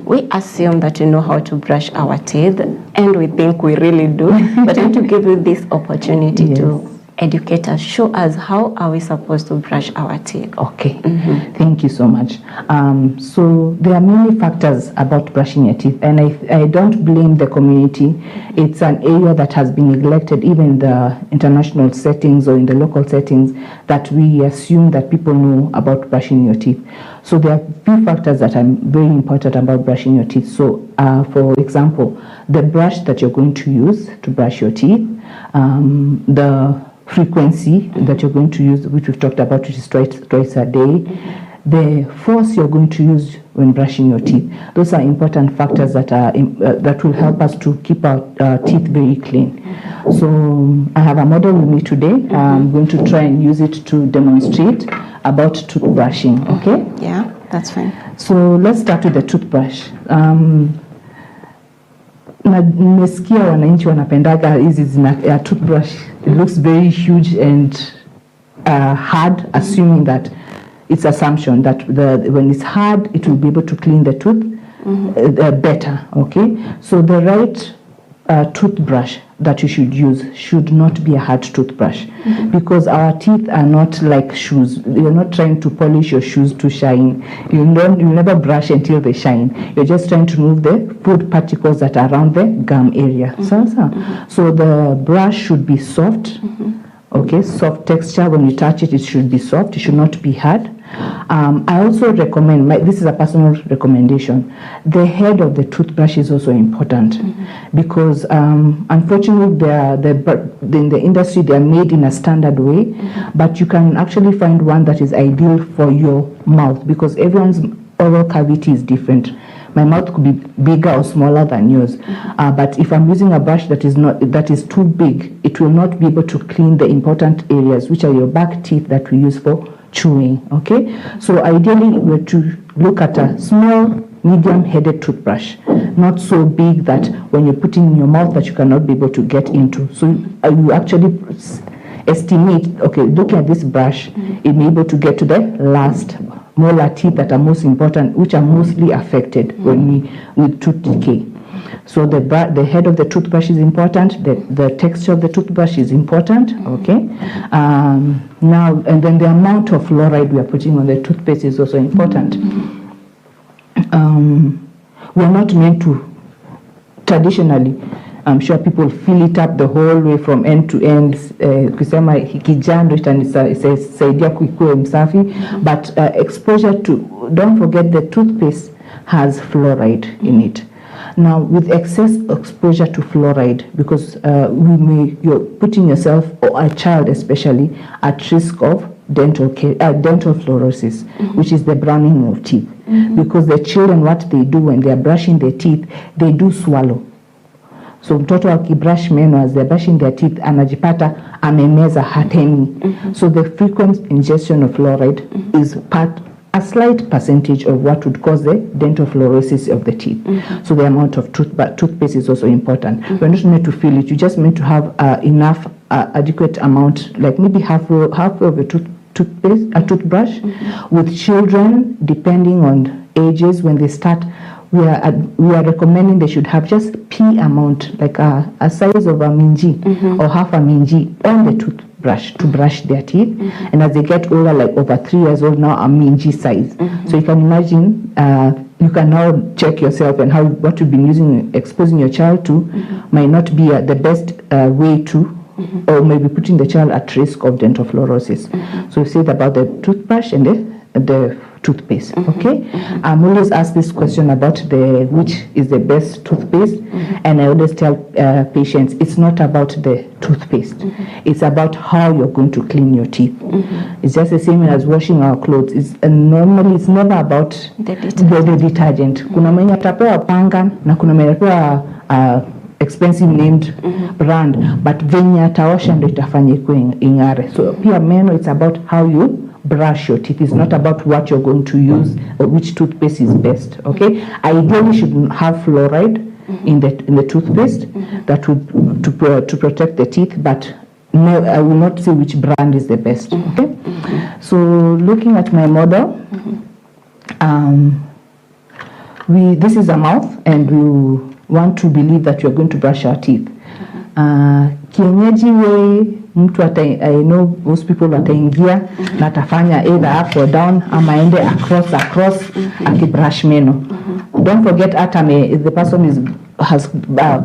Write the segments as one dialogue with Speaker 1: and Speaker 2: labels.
Speaker 1: we assume that you know how to brush our teeth, and we think we really do. But I want to give you this opportunity to educate us, show us how are we supposed to brush our teeth.
Speaker 2: Okay, thank you so much. So there are many factors about brushing your teeth, and I don't blame the community. It's an area that has been neglected, even in the international settings or in the local settings, that we assume that people know about brushing your teeth. So there are few factors that are very important about brushing your teeth. So for example, the brush that you're going to use to brush your teeth, the frequency that you're going to use, which we've talked about, which is twice a day, the force you're going to use when brushing your teeth. Those are important factors that are that will help us to keep our teeth very clean. So I have a model with me today. I'm going to try and use it to demonstrate about toothbrushing. Okay?
Speaker 1: Yeah, that's fine.
Speaker 2: So let's start with the toothbrush. Nimesikia wananchi wanapendaga hizi zina toothbrush. It looks very huge and hard, assuming that it's assumption that when it's hard, it will be able to clean the tooth better. Okay, so the right toothbrush that you should use should not be a hard toothbrush, because our teeth are not like shoes. You're not trying to polish your shoes to shine. You never brush until they shine. You're just trying to remove the food particles that are around the gum area. So the brush should be soft. Okay, soft texture. When you touch it, it should be soft. It should not be hard. I also recommend, this is a personal recommendation, the head of the toothbrush is also important, because unfortunately in the industry they are made in a standard way, but you can actually find one that is ideal for your mouth, because everyone's oral cavity is different. My mouth could be bigger or smaller than yours, but if I'm using a brush that is too big, it will not be able to clean the important areas, which are your back teeth that we use for chewing. Okay, so ideally we're to look at a small, medium-headed toothbrush, not so big that when you put it in your mouth that you cannot be able to get into. So you actually estimate, okay, looking at this brush, it may be able to get to the last molar teeth that are most important, which are mostly affected with tooth decay. So the head of the toothbrush is important. The texture of the toothbrush is important. Okay. Now, and then the amount of fluoride we are putting on the toothpaste is also important. We are not meant to, traditionally, I'm sure people fill it up the whole way from end to end. Kusema hikijando itasaidia kuikuwe msafi. But exposure to, don't forget the toothpaste has fluoride in it. Now, with excess exposure to fluoride, because you're putting yourself, or a child especially, at risk of dental fluorosis, which is the browning of teeth. Because the children, what they do when they are brushing their teeth, they do swallow. So mtoto akibrush meno, as they're brushing their teeth, anajipata amemeza hatemi. So the frequent ingestion of fluoride is a slight percentage of what would cause the dental fluorosis of the teeth. So the amount of toothpaste is also important. We're not meant to fill it. You just meant to have enough adequate amount, like maybe half of a toothbrush. With children, depending on ages, when they start, we are recommending they should have just pea amount, like a size of a minji or half a minji on the toothbrush to brush their teeth. And as they get older, like over 3 years old now, a minji size. So you can imagine, you can now check yourself and what you've been exposing your child to might not be the best way to, or maybe putting the child at risk of dental fluorosis. So we said about the toothbrush and the toothpaste. Okay, I'm always asked this question about which is the best toothpaste, and I always tell patients it's not about the toothpaste, it's about how you're going to clean your teeth. It's just the same as washing our clothes. Normally it's never about the detergent. Kuna mwenye atapewa panga na kuna mwenye atapewa expensive named brand, but venye ataosha ndo itafanya ikuwe ingare. So pia meno, it's about how you brush your teeth. It's not about what you're going to use or which toothpaste is best. Okay, ideally should have fluoride in the toothpaste that would to protect the teeth, but no, I will not say which brand is the best. Okay, so looking at my model, This is a mouth, and we want to believe that we are going to brush our teeth. Kienyeji way, mtu I know most people wataingia na atafanya either up or down ama ende across akibrush meno. Don't forget if the person has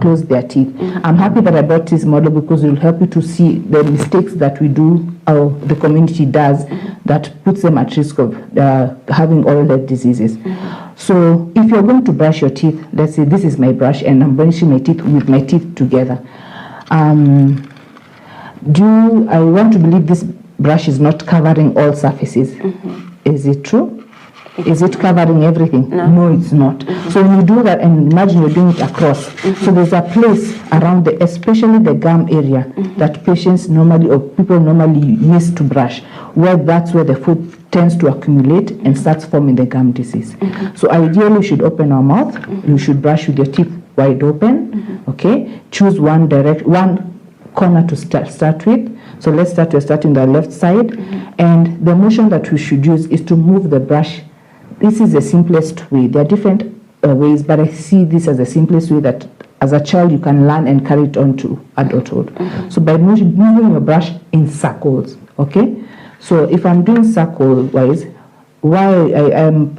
Speaker 2: closed their teeth. I'm happy that I brought this model because it will help you to see the mistakes that we do or the community does that puts them at risk of having oral health diseases. So if you're going to brush your teeth, let's say this is my brush and I'm brushing my teeth with my teeth together. I want to believe this brush is not covering all surfaces. Is it true? Is it covering everything? No, it's not. So when you do that, and imagine you're doing it across. So there's a place around especially the gum area that patients normally or people normally miss to brush, where that's where the food tends to accumulate and starts forming the gum disease. So ideally you should open our mouth. You should brush with your teeth wide open. Okay, choose one corner to start with. So let's start. We're starting the left side, and the motion that we should use is to move the brush. This is the simplest way. There are different ways, but I see this as the simplest way that as a child you can learn and carry it on to adulthood. So by moving your brush in circles, okay? So if I'm doing circle wise, why I'm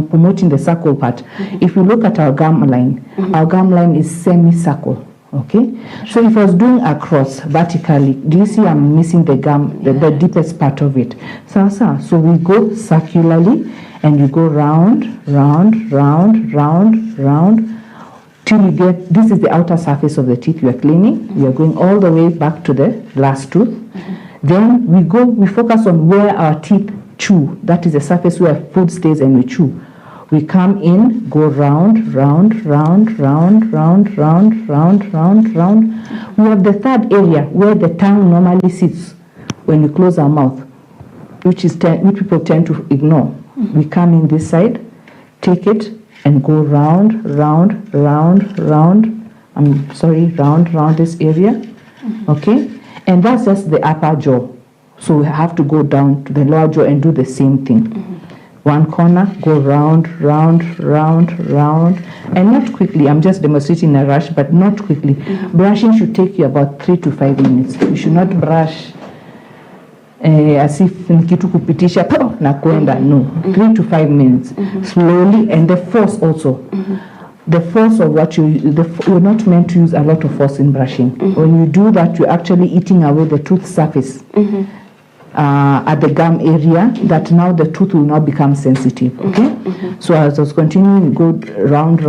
Speaker 2: promoting the circle part. If you look at our gum line is semicircle. Okay, so if I was doing across vertically, do you see I'm missing the gum, the deepest part of it? So we go circularly and you go round till you get, this is the outer surface of the teeth you are cleaning. We are going all the way back to the last tooth. Then we focus on where our teeth chew. That is the surface where food stays and we chew. We come in, go round. We have the third area where the tongue normally sits when you close our mouth, which people tend to ignore. We come in this side, take it, and go round this area. Okay? And that's just the upper jaw. So we have to go down to the lower jaw and do the same thing. One corner, go round, and not quickly. I'm just demonstrating a rush, but not quickly. Brushing should take you about 3 to 5 minutes. You should not brush as if nikitu kupitisha na kwenda. No, 3 to 5 minutes. Slowly, and the force also. The force of what you're not meant to use a lot of force in brushing. When you do that, you're actually eating away the tooth surface. At the gum area, that now the tooth will now become sensitive. Okay, so as I was continuing, go round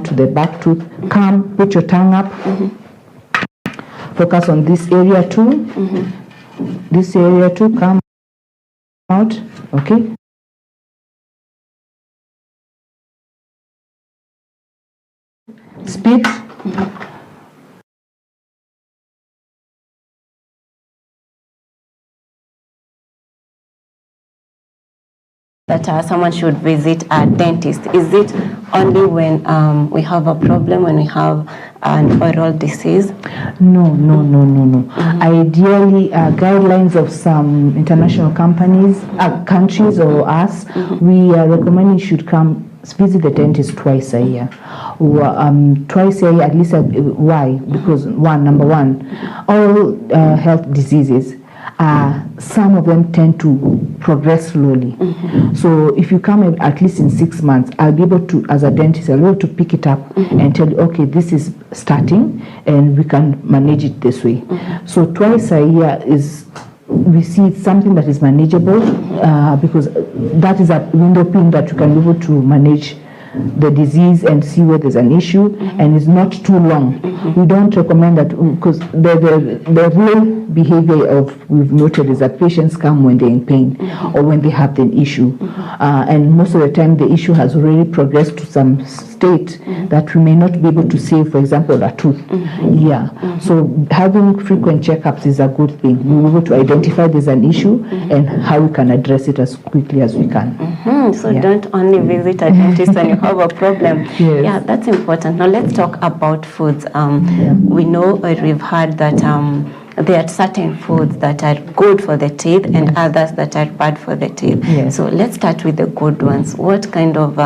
Speaker 2: to the back tooth. Come, put your tongue up. Focus on this area too. This area too. Come out. Okay. Spit.
Speaker 1: That someone should visit a dentist. Is it only when we have a problem, when we have an oral disease?
Speaker 2: No. Ideally, guidelines of some international countries or us, we recommend you should come visit the dentist twice a year. Twice a year at least. Why? Because number one, all health diseases, some of them tend to progress slowly. So if you come at least in 6 months, I'll be able to, as a dentist, I'll be able to pick it up and tell you, okay, this is starting and we can manage it this way. So twice a year we see it's something that is manageable because that is a window period that you can be able to manage the disease and see where there's an issue, and it's not too long. We don't recommend that because the real behavior we've noted is that patients come when they're in pain or when they have an issue, and most of the time the issue has already progressed to some state that we may not be able to save, for example, a tooth. So having frequent checkups is a good thing. We're able to identify there's an issue and how we can address it as quickly as we can.
Speaker 1: So don't only visit a dentist when you have a problem. Yeah, that's important. Now let's talk about foods. We know or we've heard that there are certain foods that are good for the teeth and others that are bad for the teeth.
Speaker 2: Yes.
Speaker 1: So let's start with the good ones. What kind of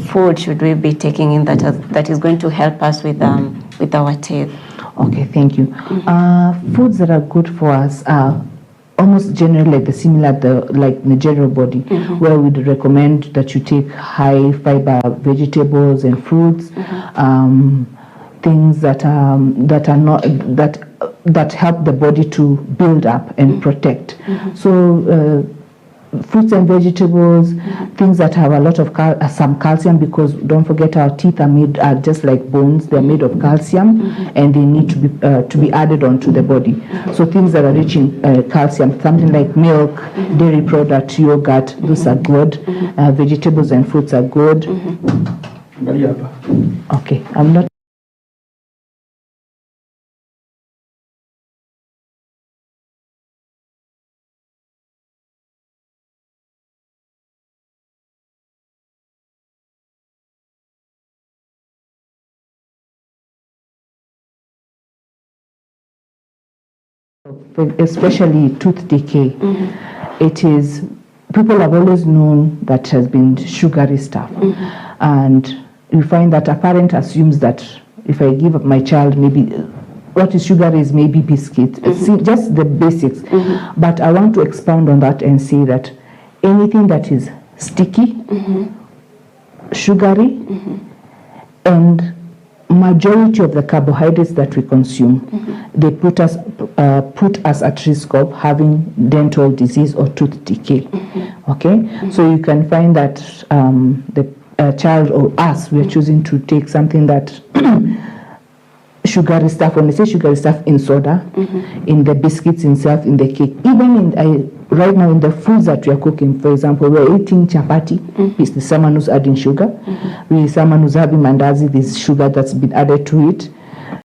Speaker 1: food should we be taking in that is going to help us with our teeth?
Speaker 2: Okay, thank you. Foods that are good for us are almost generally like like the general body, where we'd recommend that you take high fiber vegetables and fruits, things that are not that help the body to build up and protect. So fruits and vegetables, things that have a lot of some calcium, because don't forget our teeth are just like bones. They're made of calcium, and they need to be added onto the body. So things that are rich in calcium, something like milk, dairy product, yogurt, those are good. Vegetables and fruits are good. Okay, I'm not. Especially tooth decay, it is, people have always known that has been sugary stuff, and you find that a parent assumes that if I give my child maybe what is sugary is maybe biscuit, just the basics. But I want to expound on that and say that anything that is sticky, sugary, and majority of the carbohydrates that we consume, they put us at risk of having dental disease or tooth decay. Okay, so you can find that the child or us, we are choosing to take something that sugary stuff. When I say sugary stuff, in soda, in the biscuits itself, in the cake, even in right now in the foods that we are cooking. For example, we're eating chapati. It's someone who's adding sugar. Someone who's having mandazi, there's sugar that's been added to it.